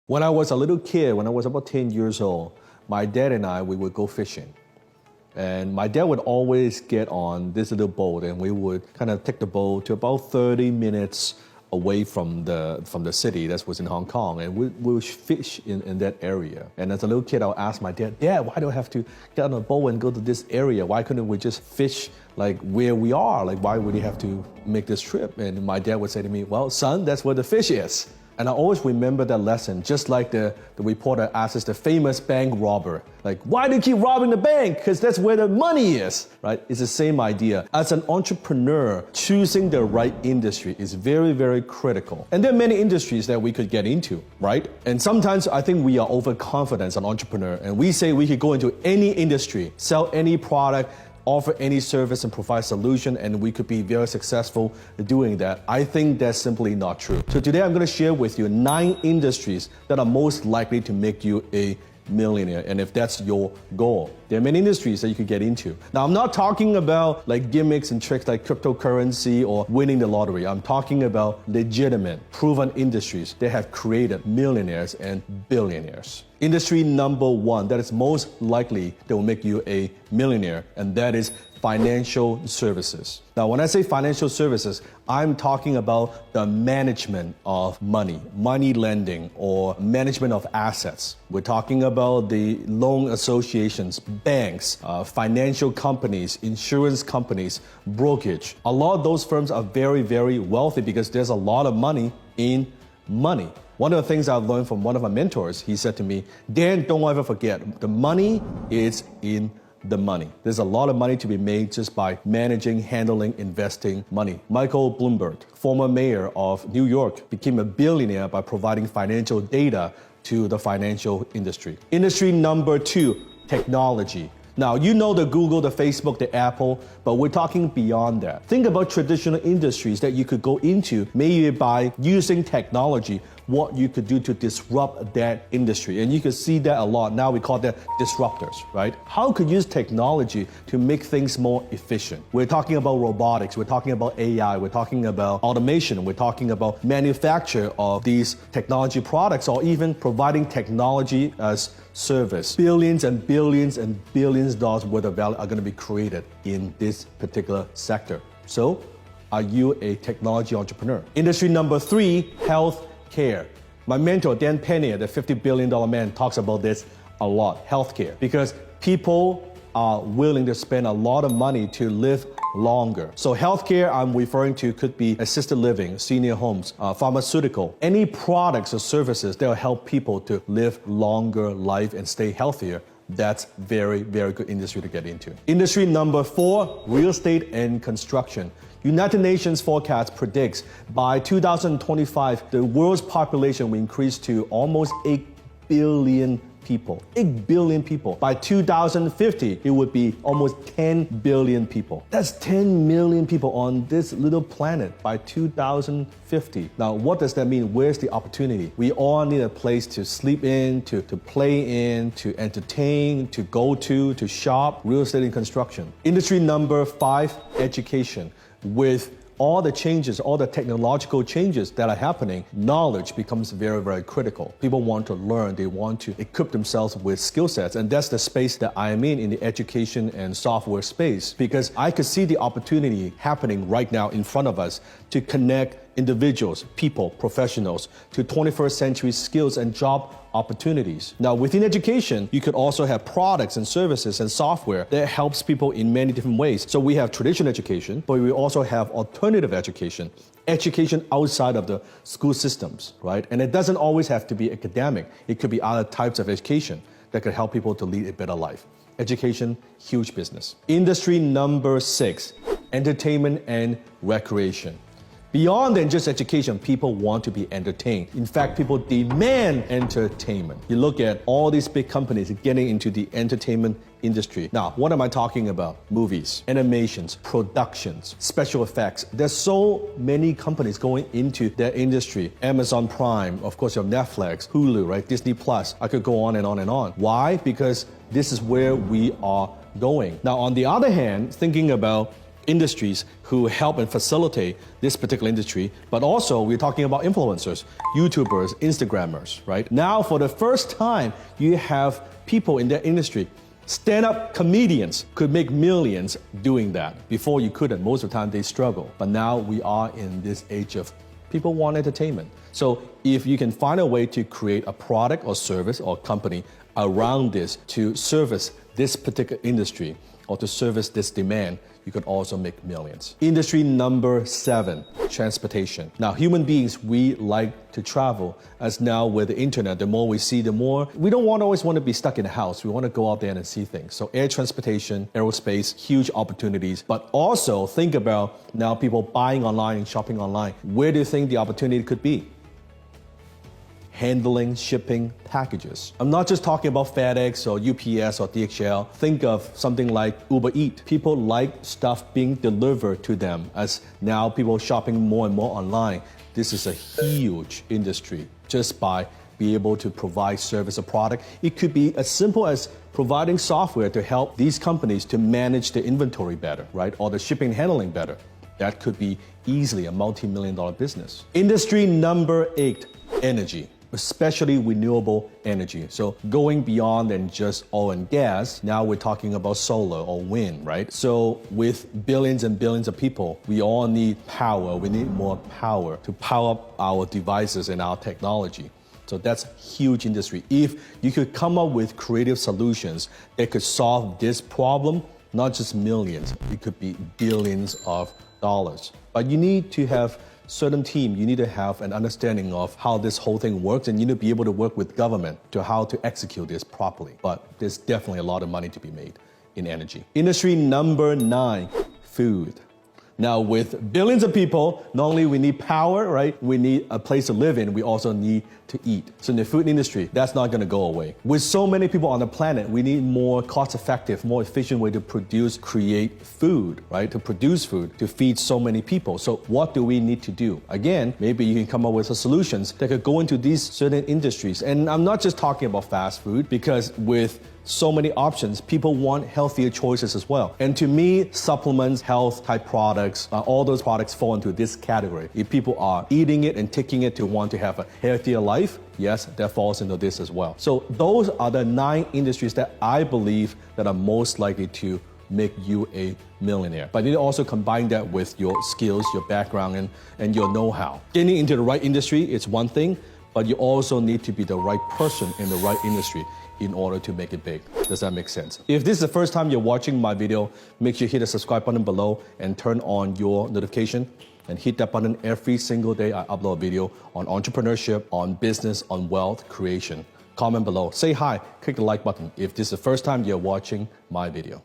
When I was a little kid, when I was about 10 years old, my dad and I, we would go fishing. And my dad would always get on this little boat and we would kind of take the boat to about 30 minutes away from the city that was in Hong Kong. And we would fish in that area. And as a little kid, I would ask my dad, Dad, why do I have to get on a boat and go to this area? Why couldn't we just fish like where we are? Like, why would we have to make this trip? And my dad would say to me, well, son, that's where the fish is. And I always remember that lesson, just like the reporter asks the famous bank robber, like, why do you keep robbing the bank? Because that's where the money is, right? It's the same idea. As an entrepreneur, choosing the right industry is very, very critical. And there are many industries that we could get into, right? And sometimes I think we are overconfident as an entrepreneur, and we say we could go into any industry, sell any product, offer any service and provide solution, and we could be very successful doing that. I think that's simply not true. So today I'm going to share with you 9 industries that are most likely to make you a millionaire, and if that's your goal. There are many industries that you could get into. Now, I'm not talking about like gimmicks and tricks like cryptocurrency or winning the lottery. I'm talking about legitimate, proven industries that have created millionaires and billionaires. Industry number 1 that is most likely that will make you a millionaire, and that is financial services. Now, when I say financial services, I'm talking about the management of money, money lending, or management of assets. We're talking about the loan associations, banks, financial companies, insurance companies, brokerage. A lot of those firms are very, very wealthy because there's a lot of money in money. One of the things I've learned from one of my mentors, he said to me, Dan, don't ever forget, the money is in the money. There's a lot of money to be made just by managing, handling, investing money. Michael Bloomberg, former mayor of New York, became a billionaire by providing financial data to the financial industry. Industry number 2, technology. Now, you know the Google, the Facebook, the Apple, but we're talking beyond that. Think about traditional industries that you could go into, maybe by using technology, what you could do to disrupt that industry. And you can see that a lot. Now we call that disruptors, right? How could you use technology to make things more efficient? We're talking about robotics, we're talking about AI, we're talking about automation, we're talking about manufacture of these technology products, or even providing technology as service. Billions and billions and billions of dollars worth of value are going to be created in this particular sector. So, are you a technology entrepreneur? Industry number 3, health care. My mentor, Dan Penny, the $50 billion man, talks about this a lot, healthcare, because people are willing to spend a lot of money to live longer. So healthcare I'm referring to could be assisted living, senior homes, pharmaceutical, any products or services that will help people to live longer life and stay healthier. That's very, very good industry to get into. Industry number 4, real estate and construction. United Nations forecast predicts by 2025, the world's population will increase to almost 8 billion people. 8 billion people. By 2050, it would be almost 10 billion people. That's 10 million people on this little planet by 2050. Now, what does that mean? Where's the opportunity? We all need a place to sleep in, to play in, to entertain, to go to shop. Real estate and construction. Industry number 5, education. With all the changes, all the technological changes that are happening, knowledge becomes very, very critical. People want to learn, they want to equip themselves with skill sets, and that's the space that I am in the education and software space, because I could see the opportunity happening right now in front of us to connect individuals, people, professionals to 21st century skills and job opportunities. Now, within education, you could also have products and services and software that helps people in many different ways. So we have traditional education, but we also have alternative education, education outside of the school systems, right? And it doesn't always have to be academic. It could be other types of education that could help people to lead a better life. Education, huge business. Industry number 6, entertainment and recreation. Beyond than just education, people want to be entertained. In fact, people demand entertainment. You look at all these big companies getting into the entertainment industry. Now, what am I talking about? Movies, animations, productions, special effects. There's so many companies going into that industry. Amazon Prime, of course, you have Netflix, Hulu, right? Disney Plus. I could go on and on and on. Why? Because this is where we are going. Now, on the other hand, thinking about industries who help and facilitate this particular industry, but also we're talking about influencers, YouTubers, Instagrammers, right? Now, for the first time, you have people in that industry. Stand-up comedians could make millions doing that. Before you couldn't. Most of the time they struggle. But now we are in this age of people want entertainment. So if you can find a way to create a product or service or company around this to service this particular industry or to service this demand, you could also make millions. Industry number 7, transportation. Now, human beings, we like to travel. As now with the internet, the more we see, the more, we don't always want to be stuck in the house. We want to go out there and see things. So air transportation, aerospace, huge opportunities. But also think about now people buying online and shopping online. Where do you think the opportunity could be? Handling, shipping packages. I'm not just talking about FedEx or UPS or DHL. Think of something like 𝗛𝗚𝗚𝗛𝗡. People like stuff being delivered to them as now people shopping more and more online. This is a huge industry just by being able to provide service or product. It could be as simple as providing software to help these companies to manage their inventory better, right? Or the shipping and handling better. That could be easily a multi-million-dollar business. Industry number 8, energy. Especially renewable energy. So going beyond than just oil and gas, now we're talking about solar or wind, right? So with billions and billions of people, we all need power. We need more power to power up our devices and our technology. So that's a huge industry. If you could come up with creative solutions that could solve this problem, not just millions, it could be billions of dollars. But you need to have certain team, you need to have an understanding of how this whole thing works, and you need to be able to work with government to how to execute this properly. But there's definitely a lot of money to be made in energy. Industry number 9, food. Now with billions of people, not only we need power, right? We need a place to live in, we also need to eat. So in the food industry, that's not gonna go away. With so many people on the planet, we need more cost-effective, more efficient way to create food, right? To produce food, to feed so many people. So what do we need to do? Again, maybe you can come up with some solutions that could go into these certain industries. And I'm not just talking about fast food, because with so many options, people want healthier choices as well. And to me, supplements, health type products, all those products fall into this category. If people are eating it and taking it to want to have a healthier life, yes, that falls into this as well. So those are the 9 industries that I believe that are most likely to make you a millionaire. But you need to also combine that with your skills, your background, and your know-how. Getting into the right industry is one thing, but you also need to be the right person in the right industry in order to make it big. Does that make sense? If this is the first time you're watching my video, make sure you hit the subscribe button below and turn on your notification, and hit that button every single day I upload a video on entrepreneurship, on business, on wealth creation. Comment below, say hi, click the like button if this is the first time you're watching my video.